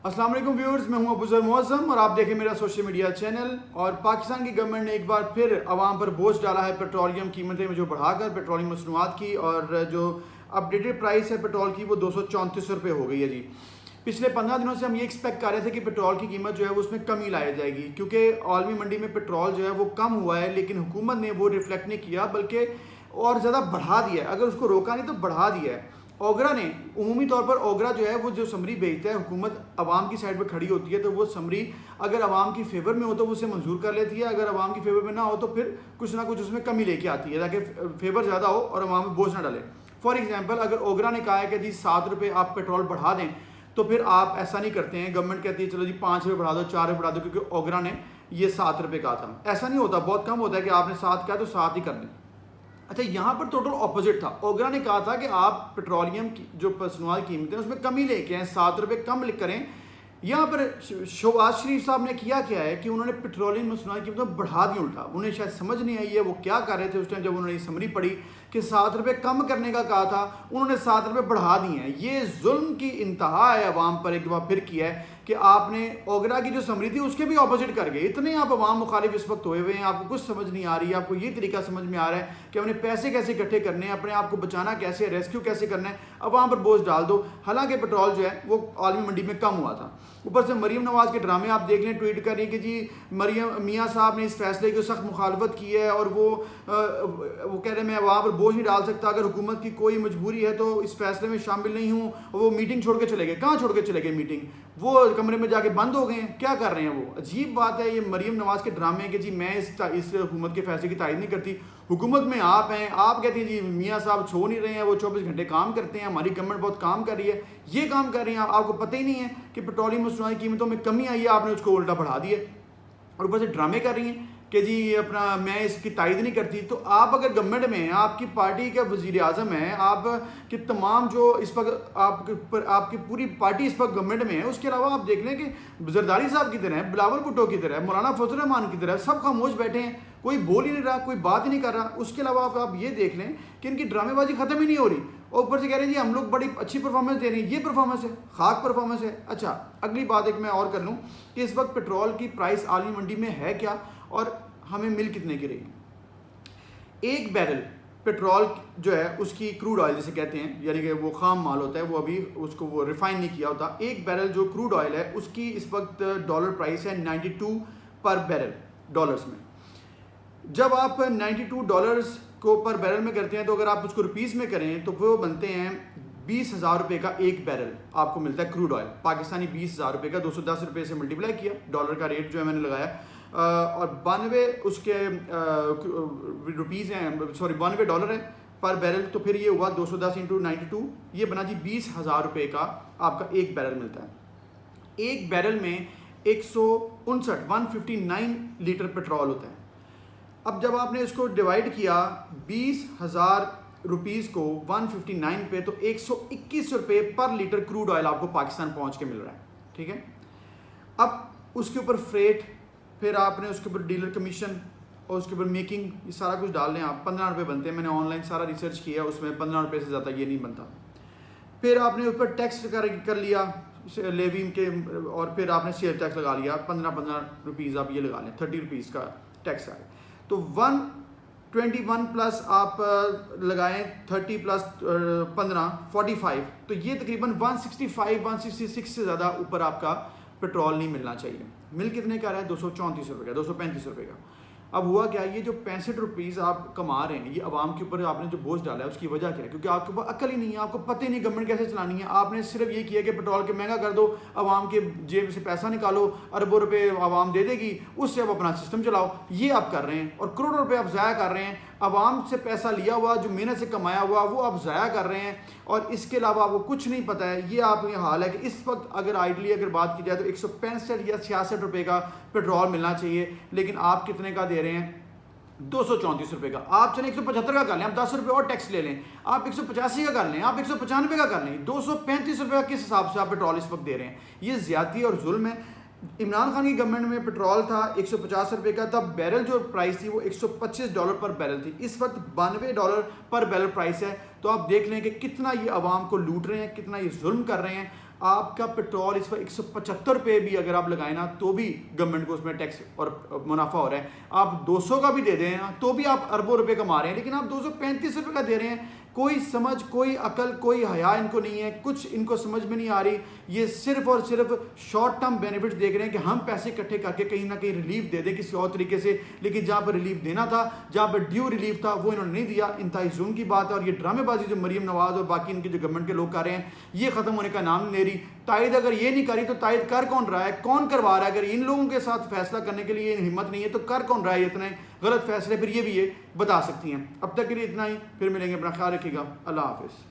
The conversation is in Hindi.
अस्सलाम वालेकुम व्यूअर्स, मैं हूं अबूजर मौज़म और आप देखें मेरा सोशल मीडिया चैनल। और पाकिस्तान की गवर्नमेंट ने एक बार फिर आवाम पर बोझ डाला है पेट्रोलियम कीमतें में जो बढ़ाकर पेट्रोलियम मसनूआत की, और जो अपडेटेड प्राइस है पेट्रोल की वो 234 रुपये हो गई है जी। पिछले 15 दिनों से हम ये एक्सपेक्ट कर रहे थे कि पेट्रोल की कीमत जो है वो उसमें कमी लाई जाएगी, क्योंकि आलमी मंडी में पेट्रोल जो है वो कम हुआ है, लेकिन हुकूमत ने वो रिफ्लेक्ट नहीं किया बल्कि और ज़्यादा बढ़ा दिया है। अगर उसको रोका नहीं तो बढ़ा दिया है। ओगरा ने उमूमी तौर पर ओगरा जो है वो जो समरी भेजता है, हुकूमत आवाम की साइड पर खड़ी होती है तो वो समरी अगर आवाम की फेवर में हो तो वो उसे मंजूर कर लेती है, अगर आवाम की फेवर में ना हो तो फिर कुछ ना कुछ उसमें कमी लेके आती है ताकि फेवर ज़्यादा हो और आवाम में बोझ ना डाले। फॉर एग्जाम्पल, अगर ओगरा ने कहा है कि जी 7 रुपये आप पेट्रोल बढ़ा दें, तो फिर आप ऐसा नहीं करते हैं। गवर्नमेंट कहती है चलो जी 5 रुपये बढ़ा दो, 4 रुपये बढ़ा दो, क्योंकि ओगरा ने ये 7 रुपये कहा था। ऐसा नहीं होता, बहुत कम होता है कि आपने 7 कहा तो 7 ही कर दें। अच्छा, यहाँ पर टोटल ऑपोजिट था। ओगरा ने कहा था कि आप पेट्रोलियम की जो मसनूआत कीमतें उसमें कमी लेके आए, 7 रुपये कम करें। यहाँ पर शहबाज शरीफ साहब ने किया क्या है कि उन्होंने पेट्रोलियम मसनूआत कीमतें बढ़ा दी उल्टा। उन्हें शायद समझ नहीं आई है वो क्या कर रहे थे उस टाइम जब उन्होंने समरी पढ़ी कि 7 रुपये कम करने का कहा था, उन्होंने 7 रुपये बढ़ा दिए हैं। ये जुल्म की इंतहा है अवाम पर, एक बार फिर किया है कि आपने ओगरा की जो समरी थी उसके भी ऑपोजिट कर गए। इतने आप अवाम मुखालिफ इस वक्त हुए हुए हैं, आपको कुछ समझ नहीं आ रही है। आपको ये तरीका समझ में आ रहा है कि अपने पैसे कैसे इकट्ठे करने हैं, अपने आप को बचाना कैसे, रेस्क्यू कैसे करना है, अवाम पर बोझ डाल दो। हालांकि पेट्रोल जो है वो आलमी मंडी में कम हुआ था। ऊपर से मरीम नवाज के ड्रामे आप देख लें, ट्वीट कर रही है कि जी मरीम मियाँ साहब ने इस फैसले की सख्त मुखालफत की है और वो कह रहे हैं मैं अवाम पर बोझ नहीं डाल सकता, अगर हुकूमत की कोई मजबूरी है तो इस फैसले में शामिल नहीं हूँ। वो मीटिंग छोड़ के चले गए। कहाँ छोड़ के चले गए मीटिंग? वो कमरे में जाके बंद हो गए हैं। क्या कर रहे हैं वो? अजीब बात है ये मरीम नवाज के ड्रामे कि जी मैं इस हुकूमत के फैसले की तायद नहीं करती। हुकूमत में आप हैं, आप कहती हैं जी मियाँ साहब छो नहीं रहे हैं, वो 24 घंटे काम करते हैं, हमारी गवर्नमेंट बहुत काम कर रही है। ये काम कर रही हैं, आपको पता ही नहीं है कि पेट्रोलियम मसनूआत की कीमतों में कमी आई है, आपने उसको उल्टा बढ़ा दिया और ऊपर से ड्रामे कर रही हैं कि जी अपना मैं इसकी तायद नहीं करती। तो आप अगर गवर्नमेंट में हैं, आपकी पार्टी का वजीर आज़म है, आप कि तमाम जो इस वक्त आपकी पूरी पार्टी इस वक्त गवर्नमेंट में है, उसके अलावा आप देख लें कि जरदारी साहब की तरह, बिलावल भुट्टो की तरह, मौलाना फजल रहमान की तरह सब खामोश बैठे हैं, कोई बोल ही नहीं रहा, कोई बात ही नहीं कर रहा। उसके अलावा आप ये देख लें कि इनकी ड्रामेबाजी ख़त्म ही नहीं हो रही और ऊपर से कह रहे हैं जी हम लोग बड़ी अच्छी परफॉर्मेंस दे रहे हैं। ये परफॉर्मेंस है, खाक परफॉर्मेंस है। अच्छा, अगली बात एक मैं और कर लूँ कि इस वक्त पेट्रोल की प्राइस आलमी मंडी में है क्या और हमें मिल कितने की रही। एक बैरल पेट्रोल जो है उसकी क्रूड ऑयल जिसे कहते हैं, यानी कि वो खाम माल होता है, वो अभी उसको वो रिफाइन नहीं किया होता। एक बैरल जो क्रूड ऑयल है उसकी इस वक्त डॉलर प्राइस है 92 पर बैरल डॉलर्स में। जब आप 92 डॉलर्स को पर बैरल में करते हैं तो अगर आप उसको रुपीज़ में करें तो वो बनते हैं 20,000 रुपये का एक बैरल आपको मिलता है क्रूड ऑयल पाकिस्तानी। 20,000 रुपये का 210 रुपये से मल्टीप्लाई किया, डॉलर का रेट जो है मैंने लगाया, और 92 उसके रुपीज़ हैं, सॉरी 92 डॉलर है पर बैरल। तो फिर ये हुआ 210 इंटू 92, ये बना जी 20,000 रुपये का आपका एक बैरल मिलता है। एक बैरल में 159 लीटर पेट्रोल होता है। अब जब आपने इसको डिवाइड किया 20,000 रुपीज़ को 159 पे, तो 121 रुपये पर लीटर क्रूड ऑयल आपको पाकिस्तान पहुंच के मिल रहा है। ठीक है, अब उसके ऊपर फ्रेट, फिर आपने उसके ऊपर डीलर कमीशन और उसके ऊपर मेकिंग, ये सारा कुछ डाल लें आप, 15 रुपये बनते हैं। मैंने ऑनलाइन सारा रिसर्च किया, उसमें 15 रुपये से ज़्यादा ये नहीं बनता। फिर आपने ऊपर टैक्स कर लिया लेवी के, और फिर आपने सेल टैक्स लगा लिया 15 रुपीज़, आप ये लगा लें 30 रुपीज़ का टैक्स आए। तो 121 प्लस आप लगाएं 30 प्लस 15 45, तो ये तकरीबन 165 से ज़्यादा ऊपर आपका पेट्रोल नहीं मिलना चाहिए। मिल कितने का रहा है? 234 रुपये का, 235 रुपये का। अब हुआ क्या, ये जो 65 रुपीज़ आप कमा रहे हैं, ये आवाम के ऊपर आपने जो बोझ डाला है उसकी वजह क्या है? क्योंकि आपके पास अक्ल ही नहीं है, आपको पता ही नहीं गवर्नमेंट कैसे चलानी है। आपने सिर्फ ये किया कि पेट्रोल के महंगा कर दो, आवाम के जेब से पैसा निकालो, अरबों रुपए आवाम दे देगी, उससे आप अपना सिस्टम चलाओ। ये आप कर रहे हैं और करोड़ों रुपये आप ज़ाया कर रहे हैं। आवाम से पैसा लिया हुआ, जो मेहनत से कमाया हुआ, वो आप ज़ाया कर रहे हैं और इसके अलावा आपको कुछ नहीं पता है। ये आप ये हाल है कि इस वक्त अगर आइडली अगर बात की जाए तो 165 या 66 रुपये का पेट्रोल मिलना चाहिए, लेकिन आप कितने का दे रहे हैं? 234 रुपये का। आप चले 175 का कर लें, आप 10 रुपये और टैक्स ले लें, आप 185 का कर लें, आप 195 का कर लें, 235 रुपये का किस हिसाब से आप पेट्रोल इस वक्त दे रहे हैं? ये ज्यादती और जुल्म है। इमरान खान की गवर्नमेंट में पेट्रोल था 150 रुपये का, तब बैरल जो प्राइस थी वो 125 डॉलर पर बैरल थी। इस वक्त 92 डॉलर पर बैरल प्राइस है। तो आप देख लें कि कितना ये आवाम को लूट रहे हैं, कितना ये जुल्म कर रहे हैं। आपका पेट्रोल इस वक्त 175 रुपये भी अगर आप लगाए ना तो भी गवर्नमेंट को उसमें टैक्स और मुनाफा हो रहा है। आप 200 का भी दे दें ना तो भी आप अरबों रुपए कमा रहे हैं, लेकिन आप 235 रुपये का दे रहे हैं। कोई समझ, कोई अकल, कोई हया इनको नहीं है, कुछ इनको समझ में नहीं आ रही। ये सिर्फ और सिर्फ शॉर्ट टर्म बेनिफिट देख रहे हैं कि हम पैसे इकट्ठे करके कहीं ना कहीं रिलीफ दे दें किसी और तरीके से, लेकिन जहाँ पर रिलीफ देना था, जहाँ पर ड्यू रिलीफ था, वो इन्होंने नहीं दिया। इंतहाई जुल्म की बात है। और ये ड्रामेबाजी जो मरीम नवाज और बाकी इनके जो गवर्नमेंट के लोग कर रहे हैं, ये खत्म होने का नाम नहीं ले रही। तायद अगर ये नहीं करी तो तायद कर कौन रहा है, कौन करवा रहा है? अगर इन लोगों के साथ फैसला करने के लिए हिम्मत नहीं है तो कर कौन रहा है इतने गलत फैसले? फिर ये भी ये बता सकती हैं। अब तक के लिए इतना ही, फिर मिलेंगे। अपना ख्याल रखिएगा। अल्लाह हाफिज़।